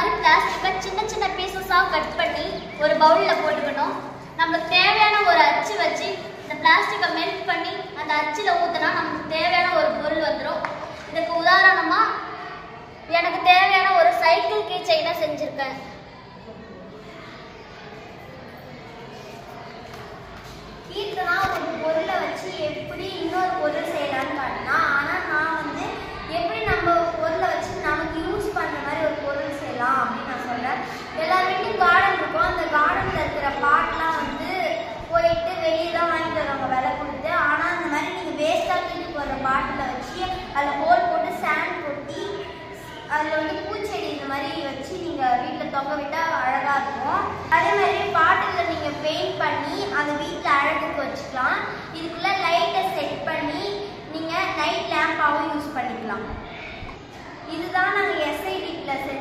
மாதிரி பிளாஸ்டிக்கை சின்ன சின்ன பீசஸாக கட் பண்ணி ஒரு பவுலில் போட்டுக்கணும். நம்மளுக்கு தேவையான ஒரு அச்சு வச்சு இந்த பிளாஸ்டிக்கை மெல்ட் பண்ணி அந்த அச்சில் ஊற்றினா நமக்கு தேவையான ஒரு பொருள் வந்துடும். இதுக்கு உதாரணமாக எனக்கு தேவையான ஒரு சைக்கிள் கீ செயினை செஞ்சுருக்கேன். கீர்த்தனா ஒரு பொருளை வச்சு எப்படி இன்னொரு பொருள் செய்யலான்னு காட்டினா, ஆனால் நான் வந்து எப்படி நம்ம பொருளை வச்சு நமக்கு யூஸ் பண்ணுற மாதிரி ஒரு பொருள் செய்யலாம் அப்படின்னு நான் சொல்கிறேன். எல்லார் வீட்லையும் கார்டன் இருக்கும். அந்த கார்டனில் இருக்கிற பாட்டெலாம் வந்து போயிட்டு வெளியே தான் வாங்கிட்டு வருவாங்க விலை கொடுத்து. ஆனால் அந்த மாதிரி நீங்கள் வேஸ்ட்டாக தூக்கி போடுற பாட்டில் வச்சு அதில் ஹோல் போட்டு சேண்ட் கொட்டி அதில் வந்து பூச்செடி இந்த மாதிரி வச்சு நீங்கள் வீட்டில் தொங்க விட்டால் அழகாக இருக்கும். அதே மாதிரி பாட்டில் நீங்கள் பெயிண்ட் பண்ணி அதை வீட்டில் அழகுக்கு வச்சுக்கலாம். இதுக்குள்ளே லைட்டை செட் பண்ணி நீங்கள் நைட் லேம்பாகவும் யூஸ் பண்ணிக்கலாம். இதுதான் நாங்கள் எஸ்ஐடியில் செஞ்ச